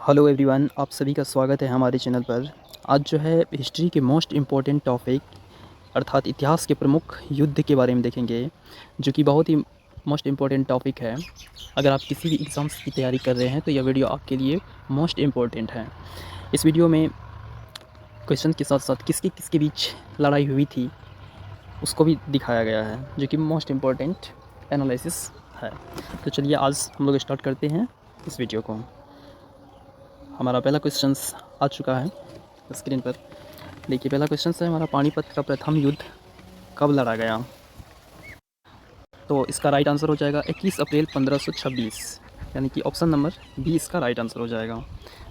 Hello everyone, आप सभी का स्वागत है हमारे चैनल पर। आज जो है हिस्ट्री के मोस्ट इम्पॉर्टेंट टॉपिक अर्थात इतिहास के प्रमुख युद्ध के बारे में देखेंगे, जो कि बहुत ही मोस्ट इम्पॉर्टेंट टॉपिक है। अगर आप किसी भी एग्ज़ाम्स की तैयारी कर रहे हैं तो यह वीडियो आपके लिए मोस्ट इम्पॉर्टेंट है। इस वीडियो में क्वेश्चन के साथ साथ किसके किसके बीच लड़ाई हुई थी उसको भी दिखाया गया है, जो कि मोस्ट इम्पॉर्टेंट एनालिसिस है। तो चलिए आज हम लोग स्टार्ट करते हैं इस वीडियो को। हमारा पहला क्वेश्चन आ चुका है स्क्रीन पर। देखिए, पहला क्वेश्चन है हमारा, पानीपत का प्रथम युद्ध कब लड़ा गया? तो इसका राइट आंसर हो जाएगा 21 अप्रैल 1526, यानी कि ऑप्शन नंबर बी इसका राइट आंसर हो जाएगा।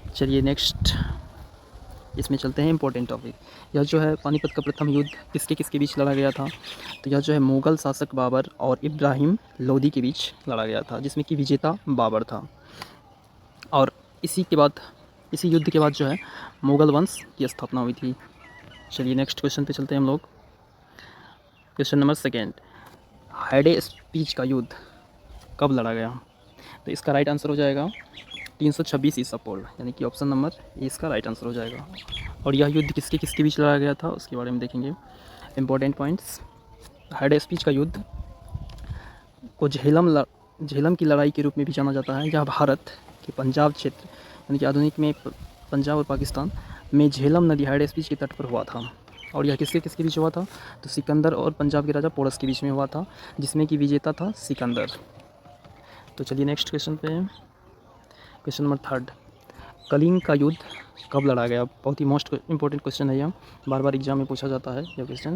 चलिए नेक्स्ट इसमें चलते हैं इंपॉर्टेंट टॉपिक। यह जो है पानीपत का प्रथम युद्ध किसके किसके बीच लड़ा गया था? तो यह जो है मुग़ल शासक बाबर और इब्राहिम लोदी के बीच लड़ा गया था, जिसमें कि विजेता बाबर था। और इसी युद्ध के बाद जो है मुग़ल वंश की स्थापना हुई थी। चलिए नेक्स्ट क्वेश्चन पे चलते हैं हम लोग। क्वेश्चन नंबर सेकेंड, हैडे स्पीच का युद्ध कब लड़ा गया? तो इसका राइट आंसर हो जाएगा 326 ईसा पूर्व, यानी कि ऑप्शन नंबर ए इसका राइट आंसर हो जाएगा। और यह युद्ध किसके किसके बीच लड़ा गया था उसके बारे में देखेंगे इंपॉर्टेंट पॉइंट्स। हैडे स्पीच का युद्ध को झेलम की लड़ाई के रूप में भी जाना जाता है। यह भारत के पंजाब क्षेत्र, यानी कि आधुनिक में पंजाब और पाकिस्तान में झेलम नदी हैडे स्पीच के तट पर हुआ था। और यह किसके किसके बीच हुआ था? तो सिकंदर और पंजाब के राजा पोरस के बीच में हुआ था, जिसमें कि विजेता था सिकंदर। तो चलिए नेक्स्ट क्वेश्चन पे। क्वेश्चन नंबर थर्ड, कलिंग का युद्ध कब लड़ा गया? बहुत ही मोस्ट इंपॉर्टेंट क्वेश्चन है, यह बार बार एग्जाम में पूछा जाता है यह क्वेश्चन।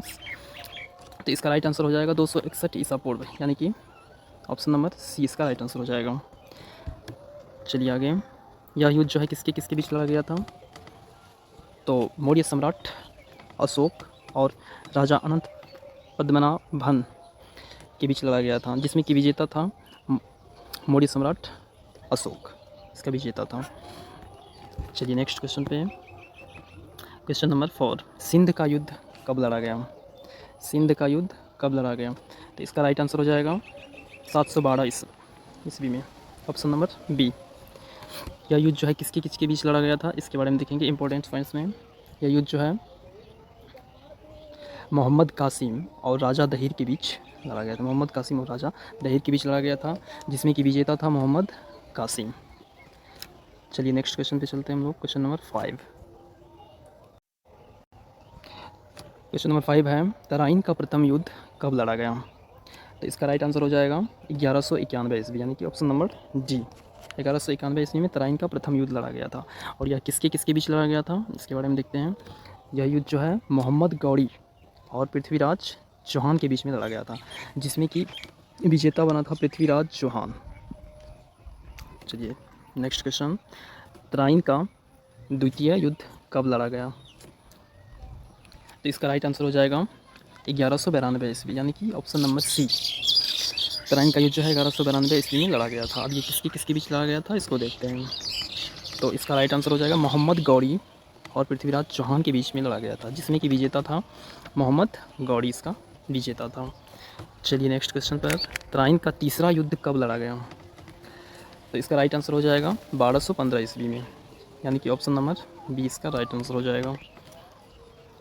तो इसका राइट आंसर हो जाएगा 261 ईसा पूर्व, यानी कि ऑप्शन नंबर सी इसका राइट आंसर हो जाएगा। चलिए आगे, यह युद्ध जो है किसके किसके बीच लड़ा गया था? तो मौर्य सम्राट अशोक और राजा अनंत पद्मनाभन के बीच लड़ा गया था, जिसमें कि विजेता था मौर्य सम्राट अशोक, इसका विजेता था। चलिए नेक्स्ट क्वेश्चन पे। क्वेश्चन नंबर 4, सिंध का युद्ध कब लड़ा गया? सिंध का युद्ध कब लड़ा गया? तो इसका राइट आंसर हो जाएगा 712 ईस्वी में, ऑप्शन नंबर बी। यह युद्ध जो है किसके किसके बीच लड़ा गया था इसके बारे में देखेंगे इंपॉर्टेंट पॉइंट्स में। यह युद्ध जो है मोहम्मद कासिम और राजा दहिर के बीच लड़ा गया था। मोहम्मद कासिम और राजा दहिर के बीच लड़ा गया था, जिसमें कि विजेता था मोहम्मद कासिम। चलिए नेक्स्ट क्वेश्चन पे चलते हैं हम लोग। Question number 5। क्वेश्चन नंबर 5 है, तराइन का प्रथम युद्ध कब लड़ा गया? तो इसका राइट आंसर हो जाएगा 1191 ईस्वी, यानी कि ऑप्शन नंबर डी। 1191 ईस्वी में तराइन का प्रथम युद्ध लड़ा गया था। और यह किसके किसके बीच लड़ा गया था इसके बारे में देखते हैं। यह युद्ध जो है मोहम्मद गौरी और पृथ्वीराज चौहान के बीच में लड़ा गया था, जिसमें कि विजेता बना था पृथ्वीराज चौहान। चलिए नेक्स्ट क्वेश्चन, तराइन का द्वितीय युद्ध कब लड़ा गया? तो इसका राइट आंसर हो जाएगा 1192 ईस्वी, यानी कि ऑप्शन नंबर सी। तराइन का युद्ध जो है 1192 ईस्वी में लड़ा गया था। अब ये किसके किसके बीच लड़ा गया था इसको देखते हैं। तो इसका राइट आंसर हो जाएगा मोहम्मद गौरी और पृथ्वीराज चौहान के बीच में लड़ा गया था, जिसमें कि विजेता था मोहम्मद गौरी, इसका विजेता था। चलिए नेक्स्ट क्वेश्चन पर, तराइन का तीसरा युद्ध कब लड़ा गया? तो इसका राइट आंसर हो जाएगा 1215 ईस्वी में, यानी कि ऑप्शन नंबर बी इसका राइट आंसर हो जाएगा।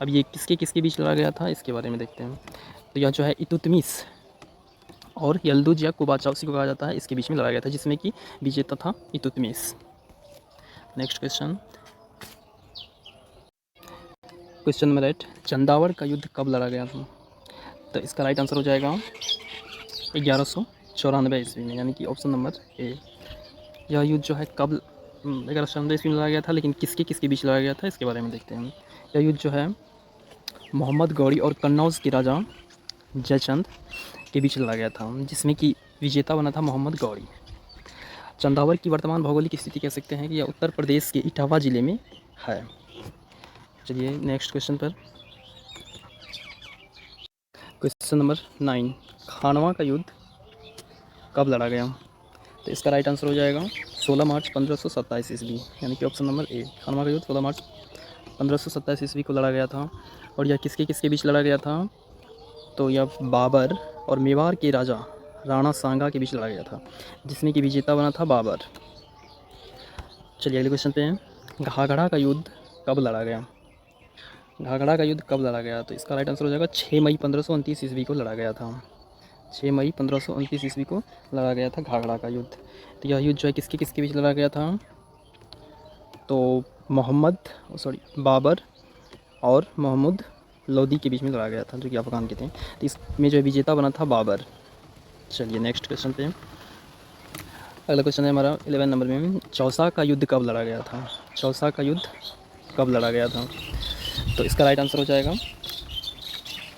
अब ये किसके किसके बीच लड़ा गया था इसके बारे में देखते हैं। तो यह जो है इतुतमिश और यल्दुज या कुबाचावसी को कहा जाता है, इसके बीच में लड़ा गया था, जिसमें कि विजेता था इतुतमिश। नेक्स्ट क्वेश्चन, क्वेश्चन नंबर 8, चंदावड़ का युद्ध कब लड़ा गया था? तो इसका राइट आंसर हो जाएगा 1194 ईस्वी में, यानी कि ऑप्शन नंबर ए। यह युद्ध जो है कब 1194 ईस्वी में लड़ा गया था, लेकिन किसके किसके बीच लड़ा गया था इसके बारे में देखते हैं। यह युद्ध जो है मोहम्मद गौरी और कन्नौज के राजा जयचंद के बीच लड़ा गया था, जिसमें कि विजेता बना था मोहम्मद गौरी। चंदावड़ की वर्तमान भौगोलिक स्थिति कह सकते हैं कि यह उत्तर प्रदेश के इटावा ज़िले में है। चलिए नेक्स्ट क्वेश्चन पर। क्वेश्चन नंबर 9, खानवा का युद्ध कब लड़ा गया? तो इसका राइट आंसर हो जाएगा 16 मार्च 1527 ईस्वी, यानी कि ऑप्शन नंबर ए। खानवा का युद्ध 16 मार्च 1527 ईस्वी को लड़ा गया था। और यह किसके किसके बीच लड़ा गया था? तो यह बाबर और मेवाड़ के राजा राणा सांगा के बीच लड़ा गया था, जिसमें कि विजेता बना था बाबर। चलिए अगले क्वेश्चन पे हैं, घाघरा का युद्ध कब लड़ा गया? घाघरा का युद्ध कब लड़ा गया? तो इसका राइट आंसर हो जाएगा 6 मई 1529 ईस्वी को लड़ा गया था। 6 मई 1529 ईस्वी को लड़ा गया था घाघरा का युद्ध। तो यह युद्ध जो है किसके किसके बीच लड़ा गया था? तो बाबर और मोहम्मद लोदी के बीच में लड़ा गया था, जो कि अफ़गान के थे। तो इसमें जो विजेता बना था बाबर। चलिए नेक्स्ट क्वेश्चन पे, अगला क्वेश्चन है हमारा 11 नंबर में, चौसा का युद्ध कब लड़ा गया था? चौसा का युद्ध कब लड़ा गया था? तो इसका राइट आंसर हो जाएगा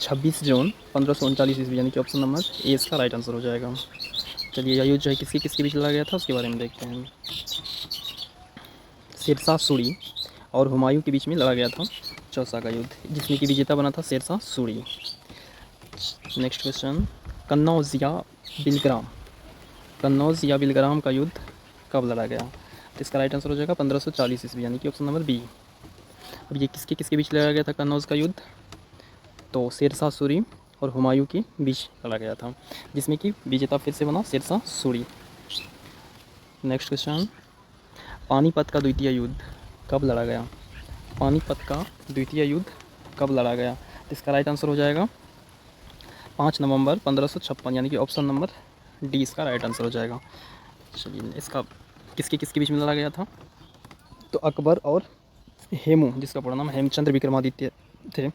26 जून 1539 ईस्वी, यानी कि ऑप्शन नंबर ए इसका राइट आंसर हो जाएगा। चलिए यह युद्ध जो है किसके किसके बीच लड़ा गया था उसके बारे में देखते हैं। शेरशाह सूरी और हुमायूं के बीच में लड़ा गया था चौसा का युद्ध, जिसमें कि विजेता बना था शेरशाह सूरी। नेक्स्ट क्वेश्चन, कन्नौज या बिलग्राम का युद्ध कब लड़ा गया? तो इसका राइट आंसर हो जाएगा 1540 ईस्वी, यानी कि ऑप्शन नंबर बी। अब ये किसके किसके बीच लड़ा गया था कन्नौज का युद्ध? तो शेरशाह सूरी और हुमायूं के बीच लड़ा गया था, जिसमें कि विजेता फिर से बना शेरशाह सूरी। नेक्स्ट क्वेश्चन, पानीपत का द्वितीय युद्ध कब लड़ा गया? पानीपत का द्वितीय युद्ध कब लड़ा गया? तो इसका राइट आंसर हो जाएगा 5 नवंबर 1556, यानी कि ऑप्शन नंबर डी इसका राइट आंसर हो जाएगा। चलिए इसका किसके किसके बीच में लड़ा गया था? तो अकबर और हेमू, जिसका पूरा नाम हेमचंद्र विक्रमादित्य थे,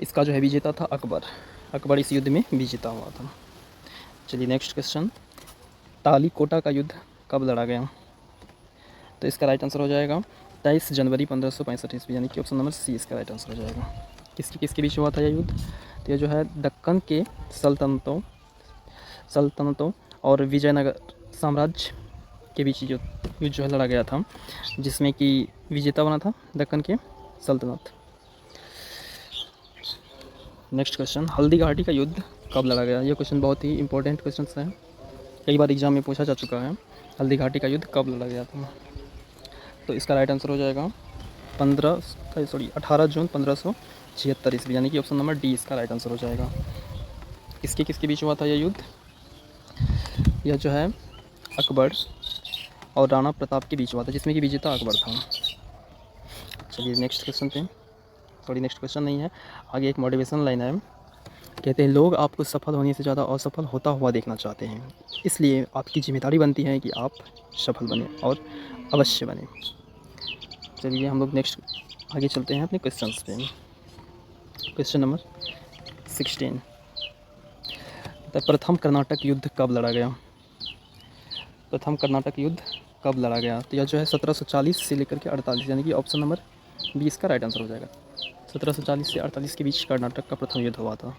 इसका जो है विजेता था अकबर इस युद्ध में विजेता हुआ था। चलिए नेक्स्ट क्वेश्चन, तालीकोटा का युद्ध कब लड़ा गया? तो इसका राइट आंसर हो जाएगा 23 जनवरी 1565 ईस्वी, यानी कि ऑप्शन नंबर सी इसका राइट आंसर हो जाएगा। किसके किसके बीच हुआ था यह युद्ध? तो ये जो है दक्कन के सल्तनतों और विजयनगर साम्राज्य के बीच जो युद्ध जो है लड़ा गया था, जिसमें कि विजेता बना था दक्कन के सल्तनत। नेक्स्ट क्वेश्चन, हल्दी घाटी का युद्ध कब लड़ा गया? यह क्वेश्चन बहुत ही इंपॉर्टेंट क्वेश्चन है, कई बार एग्जाम में पूछा जा चुका है। हल्दी घाटी का युद्ध कब लड़ा गया था? तो इसका राइट आंसर हो जाएगा 18 जून 1576 ईस्वी, यानी कि ऑप्शन नंबर डी इसका राइट आंसर हो जाएगा। किसके किसके बीच हुआ था यह युद्ध? यह जो है अकबर और राणा प्रताप के बीच हुआ था, जिसमें कि विजेता अकबर था। चलिए नेक्स्ट क्वेश्चन पे, नेक्स्ट क्वेश्चन नहीं है, आगे एक मोटिवेशन लाइन है। कहते हैं लोग आपको सफल होने से ज़्यादा असफल होता हुआ देखना चाहते हैं, इसलिए आपकी जिम्मेदारी बनती है कि आप सफल बने और अवश्य बने। चलिए हम लोग नेक्स्ट आगे चलते हैं अपने क्वेश्चंस पे। क्वेश्चन नंबर 16, प्रथम कर्नाटक युद्ध कब लड़ा गया? प्रथम कर्नाटक युद्ध कब लड़ा गया? तो यह जो है 1740 से लेकर के 48, यानी कि ऑप्शन नंबर बी इसका राइट आंसर हो जाएगा। 1740 से 48 के बीच कर्नाटक का प्रथम युद्ध हुआ था।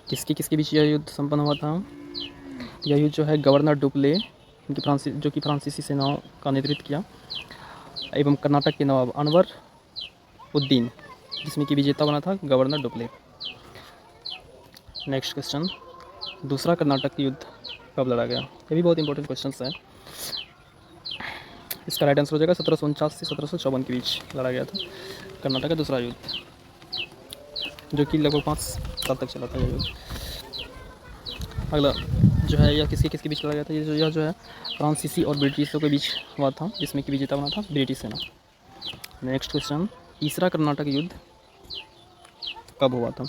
किसके किसके बीच यह युद्ध संपन्न हुआ था? यह युद्ध जो है गवर्नर डुप्ले, जो कि फ्रांसीसी सेनाओं का नेतृत्व किया, एवं कर्नाटक के नवाब अनवर उद्दीन, जिसमें कि विजेता बना था गवर्नर डुप्ले। नेक्स्ट क्वेश्चन, दूसरा कर्नाटक युद्ध कब लड़ा गया? ये भी बहुत इंपॉर्टेंट क्वेश्चन है। इसका राइट आंसर हो जाएगा 1749 से 1754 के बीच लड़ा गया था कर्नाटक का दूसरा युद्ध, जो कि लगभग 5 साल तक चला था यह युद्ध। अगला जो है यह किसके किसके बीच लड़ा गया था? यह जो है फ्रांसीसी और ब्रिटिशों के बीच हुआ था, जिसमें कि विजेता बना था ब्रिटिश सेना। नेक्स्ट क्वेश्चन, तीसरा कर्नाटक युद्ध कब हुआ था?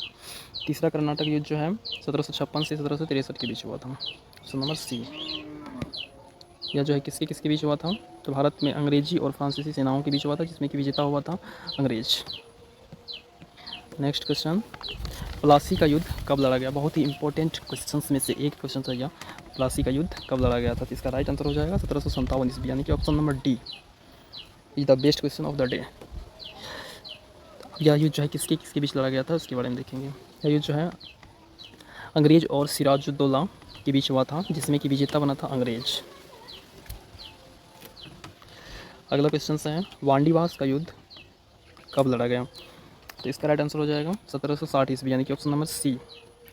तीसरा कर्नाटक युद्ध जो है 1756 से 1763 के बीच हुआ था, ऑप्शन नंबर सी। यह जो है किसके किसके बीच हुआ था? तो भारत में अंग्रेजी और फ्रांसीसी सेनाओं के बीच हुआ था, जिसमें कि विजेता हुआ था अंग्रेज। नेक्स्ट क्वेश्चन, प्लासी का युद्ध कब लड़ा गया? बहुत ही इंपॉर्टेंट क्वेश्चंस में से एक क्वेश्चन है यह, प्लासी का युद्ध कब लड़ा गया था? तो इसका राइट आंसर हो जाएगा 1757 ईस्वी, यानी कि option number D is the best question of the day. यह युद्ध जो है किसके किसके बीच लड़ा गया था उसके बारे में देखेंगे। यह युद्ध जो है अंग्रेज और सिराजुद्दौला के बीच हुआ था, जिसमें कि विजेता बना था अंग्रेज। अगला क्वेश्चन है वांडीवास का युद्ध कब लड़ा गया? तो इसका राइट आंसर हो जाएगा 1760 ईस्वी, यानी कि ऑप्शन नंबर सी।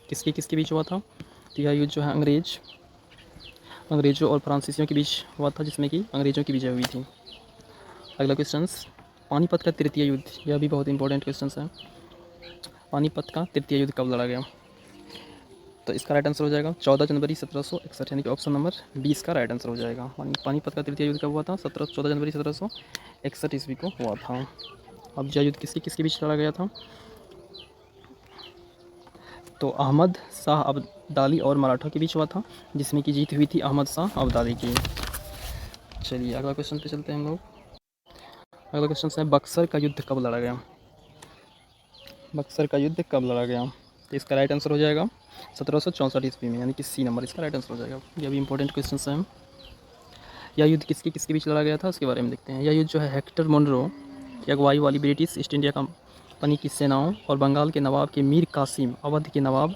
किसके किसके बीच हुआ था? तो यह युद्ध जो है अंग्रेजों और फ्रांसीसियों के बीच हुआ था, जिसमें कि अंग्रेजों की विजय हुई थी। अगला क्वेश्चन, पानीपत का तृतीय युद्ध, यह भी बहुत इंपॉर्टेंट क्वेश्चन है। पानीपत का तृतीय युद्ध कब लड़ा गया? तो इसका राइट आंसर हो जाएगा 14 जनवरी 1761, यानी कि ऑप्शन नंबर 20 का राइट आंसर हो जाएगा। पानीपत का तृतीय युद्ध कब हुआ था? 14 जनवरी 1761 ईस्वी को हुआ था। अब यह युद्ध किसके किसके बीच लड़ा गया था? तो अहमद शाह अब्दाली और मराठा के बीच हुआ था, जिसमें कि जीत हुई थी अहमद शाह अब्दाली की। चलिए अगला क्वेश्चन पे चलते हैं हम लोग। अगला क्वेश्चन है बक्सर का युद्ध कब लड़ा गया? बक्सर का युद्ध कब लड़ा गया? तो इसका राइट आंसर हो जाएगा 1764 ईस्वी में, यानी कि सी नंबर इसका राइट आंसर हो जाएगा। ये भी इंपॉर्टेंट क्वेश्चन है। यह युद्ध किसके किसके बीच लड़ा गया था उसके बारे में देखते हैं। यह युद्ध जो है हेक्टर मोनरो की अगुवाई वाली ब्रिटिश ईस्ट इंडिया कंपनी की सेनाओं और बंगाल के नवाब के मीर कासिम, अवध के नवाब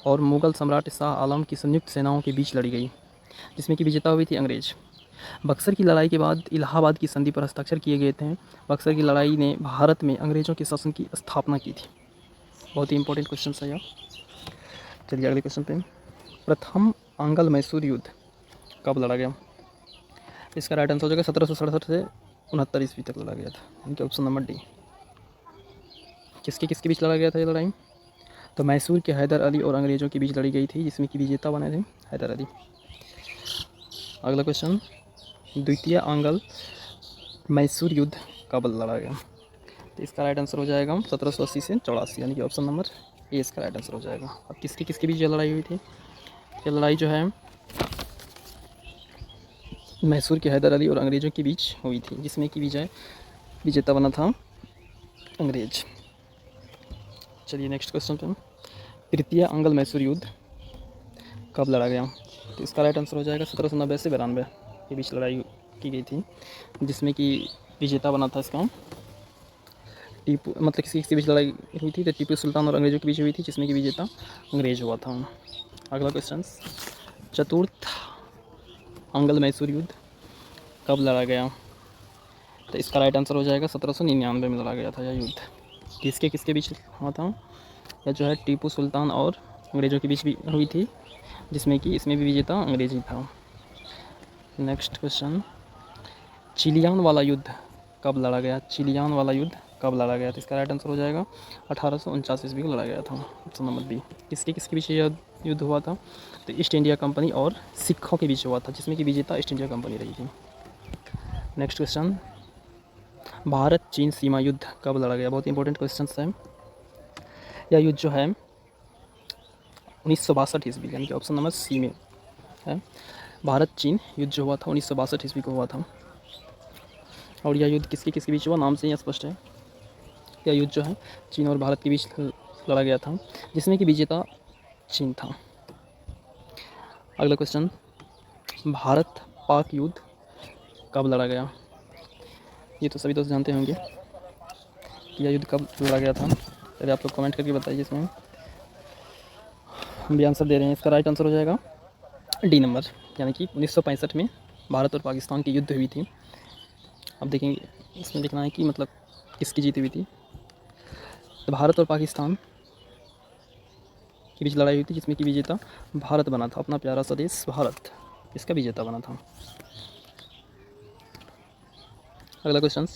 और मुगल सम्राट शाह आलम की संयुक्त सेनाओं के बीच लड़ी गई, जिसमें कि विजेता हुई थी अंग्रेज। बक्सर की लड़ाई के बाद इलाहाबाद की संधि पर हस्ताक्षर किए गए थे। बक्सर की लड़ाई ने भारत में अंग्रेज़ों के शासन की स्थापना की थी। बहुत ही इंपॉर्टेंट क्वेश्चन है यह। चलिए अगले क्वेश्चन पे। प्रथम आंग्ल मैसूर युद्ध कब लड़ा गया? इसका राइट आंसर हो जाएगा 1767 से 69 ईस्वी तक लड़ा गया था, यानी कि ऑप्शन नंबर डी। किसके किसके बीच लड़ा गया था ये लड़ाई? तो मैसूर के हैदर अली और अंग्रेज़ों के बीच लड़ी गई थी, जिसमें कि विजेता बने थे हैदर अली। अगला क्वेश्चन, द्वितीय आंग्ल मैसूर युद्ध कब लड़ा गया? तो इसका राइट आंसर हो जाएगा 1780 से 84, यानी कि ऑप्शन नंबर ए इसका राइट आंसर हो जाएगा। अब किसके किसके बीच ये लड़ाई हुई थी? ये लड़ाई जो है मैसूर के हैदर अली और अंग्रेज़ों के बीच हुई थी, जिसमें कि विजेता बना था अंग्रेज। चलिए नेक्स्ट क्वेश्चन पे। तृतीय आंग्ल मैसूर युद्ध कब लड़ा गया? तो इसका राइट आंसर हो जाएगा 1790 से 92 के बीच लड़ाई की गई थी, जिसमें कि विजेता बना था इसका टीपू, मतलब किसी के बीच लड़ाई हुई थी तो टीपू सुल्तान और अंग्रेज़ों के बीच हुई थी, जिसमें कि विजेता अंग्रेज हुआ था। अगला क्वेश्चन, चतुर्थ आंग्ल मैसूर युद्ध कब लड़ा गया? तो इसका राइट आंसर हो जाएगा 1799 में लड़ा गया था यह युद्ध। किसके किसके बीच हुआ था? यह जो है टीपू सुल्तान और अंग्रेज़ों के बीच भी हुई थी, जिसमें कि इसमें भी विजेता अंग्रेज ही था। नेक्स्ट क्वेश्चन, चिलियान वाला युद्ध कब लड़ा गया? चिलियान वाला युद्ध कब लड़ा गया? तो इसका राइट आंसर हो जाएगा 1849 ईस्वी को लड़ा गया था, ऑप्शन नंबर बी। किसके किसके बीच यह युद्ध हुआ था? तो ईस्ट इंडिया कंपनी और सिखों के बीच हुआ था, जिसमें कि विजेता ईस्ट इंडिया कंपनी रही थी। नेक्स्ट क्वेश्चन, भारत चीन सीमा युद्ध कब लड़ा गया? बहुत इंपॉर्टेंट क्वेश्चन है। यह युद्ध जो है 1962 ईस्वी, यानी कि ऑप्शन नंबर सी में है। भारत चीन युद्ध जो हुआ था 1962 ईस्वी को हुआ था। और यह युद्ध किसके किसके बीच हुआ? नाम से ही स्पष्ट है। यह युद्ध जो है चीन और भारत के बीच लड़ा गया था, जिसमें कि विजेता चीन था। अगला क्वेश्चन, भारत पाक युद्ध कब लड़ा गया? ये तो सभी दोस्त जानते होंगे कि यह युद्ध कब लड़ा गया था। चलिए आप लोग कमेंट करके बताइए, इसमें हम भी आंसर दे रहे हैं। इसका राइट आंसर हो जाएगा डी नंबर, यानी कि 1965 में भारत और पाकिस्तान की युद्ध हुई थी। अब देखेंगे इसमें लिखना है कि मतलब किसकी जीत हुई थी। तो भारत और पाकिस्तान के बीच लड़ाई हुई थी, जिसमें कि विजेता भारत बना था, अपना प्यारा सा देश भारत इसका विजेता बना था। अगला क्वेश्चन,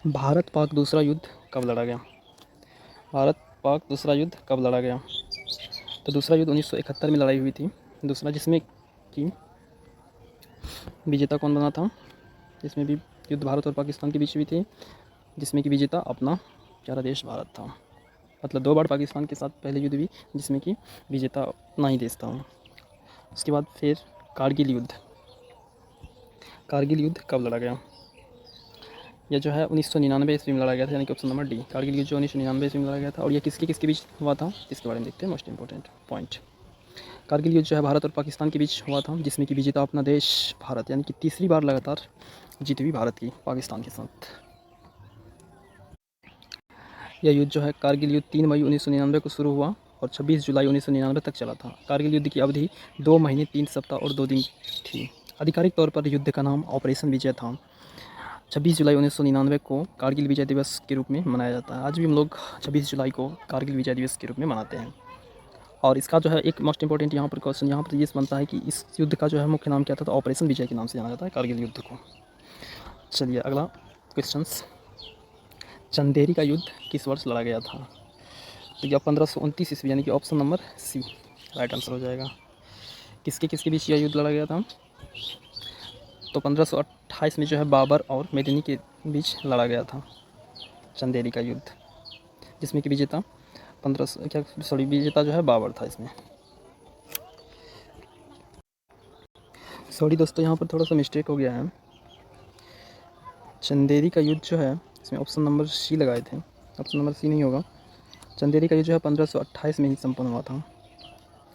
भारत पाक दूसरा युद्ध कब लड़ा गया? भारत पाक दूसरा युद्ध कब लड़ा गया? तो दूसरा युद्ध 1971 में लड़ाई हुई थी दूसरा, जिसमें कि विजेता कौन बना था? जिसमें भी युद्ध भारत और पाकिस्तान के बीच हुई थी, जिसमें कि विजेता अपना प्यारा देश भारत था। मतलब 2 बार पाकिस्तान के साथ पहले युद्ध हुई, जिसमें कि विजेता अपना ही देश था। उसके बाद फिर कारगिल युद्ध कब लड़ा गया? यह जो है 1999 ईस्वी में लड़ा गया था, यानी कि ऑप्शन नंबर डी। कारगिल युद्ध जो 1999 ईस्वी में लड़ा गया था। और यह किसके किसके बीच हुआ था, इसके बारे में देखते हैं, मोस्ट इंपॉर्टेंट पॉइंट। कारगिल युद्ध जो है भारत और पाकिस्तान के बीच हुआ था, जिसमें कि विजेता अपना देश भारत, यानी कि तीसरी बार लगातार जीत हुई भारत की पाकिस्तान के साथ। यह युद्ध जो है कारगिल युद्ध 3 मई 1999 को शुरू हुआ और 26 जुलाई 1999 तक चला था। कारगिल युद्ध की अवधि 2 महीने 3 सप्ताह और 2 दिन थी। आधिकारिक तौर पर युद्ध का नाम ऑपरेशन विजय था। 26 जुलाई 1999 को कारगिल विजय दिवस के रूप में मनाया जाता है। आज भी हम लोग 26 जुलाई को कारगिल विजय दिवस के रूप में मनाते हैं। और इसका जो है एक मोस्ट इंपॉर्टेंट यहाँ पर क्वेश्चन यहाँ पर ये बनता है कि इस युद्ध का जो है मुख्य नाम क्या था? तो ऑपरेशन विजय के नाम से जाना जाता है कारगिल युद्ध को। चलिए अगला क्वेश्चन, चंदेरी का युद्ध किस वर्ष लड़ा गया था? तो यह 1529 ईस्वी, यानी कि option number C right answer हो जाएगा। किसके किसके बीच यह युद्ध लड़ा गया था? तो 1528 में जो है बाबर और मेदिनी के बीच लड़ा गया था चंदेरी का युद्ध, जिसमें कि विजेता विजेता जो है बाबर था इसमें। सॉरी दोस्तों, यहाँ पर थोड़ा सा मिस्टेक हो गया है। चंदेरी का युद्ध जो है इसमें ऑप्शन नंबर सी लगाए थे, ऑप्शन नंबर सी नहीं होगा। चंदेरी का युद्ध जो है 1528 में ही संपन्न हुआ था।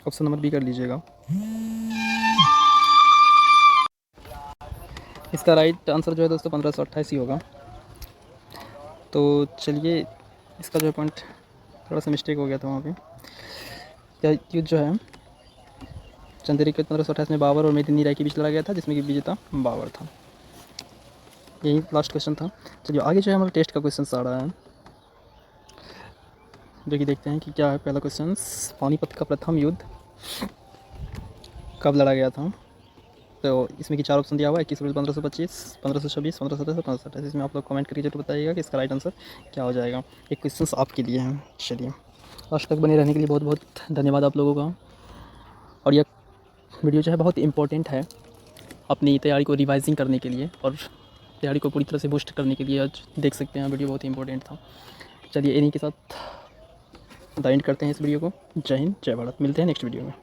ऑप्शन नंबर बी कर लीजिएगा। इसका राइट आंसर जो है दोस्तों 1528 ही होगा। तो चलिए, इसका जो है पॉइंट थोड़ा सा मिस्टेक हो गया था वहाँ पे। यह युद्ध जो है चंदेरी के 1528 में बाबर और मेदिनी राय के बीच लड़ा गया था, जिसमें कि विजेता बाबर था। यही लास्ट क्वेश्चन था। चलिए आगे जो है हमारा टेस्ट का क्वेश्चन आ रहा है, जो कि देखते हैं कि क्या है। पहला क्वेश्चन, पानीपत का प्रथम युद्ध कब लड़ा गया था? तो इसमें कि 4 ऑप्शन दिया हुआ है, 21 अप्रैल 1525, 1526, 1527, 1528। इसमें आप लोग कमेंट करके जरूर बताइएगा कि इसका राइट आंसर क्या हो जाएगा। एक क्वेश्चन आपके लिए हैं। चलिए, लास्ट तक बने रहने के लिए बहुत बहुत धन्यवाद आप लोगों का। और यह वीडियो जो है बहुत इंपॉर्टेंट है अपनी तैयारी को रिवाइजिंग करने के लिए और तैयारी को पूरी तरह से बूस्ट करने के लिए। आज देख सकते हैं वीडियो बहुत ही इंपॉर्टेंट था। चलिए इन्हीं के साथ द एंड करते हैं इस वीडियो को। जय हिंद, जय भारत। मिलते हैं नेक्स्ट वीडियो में।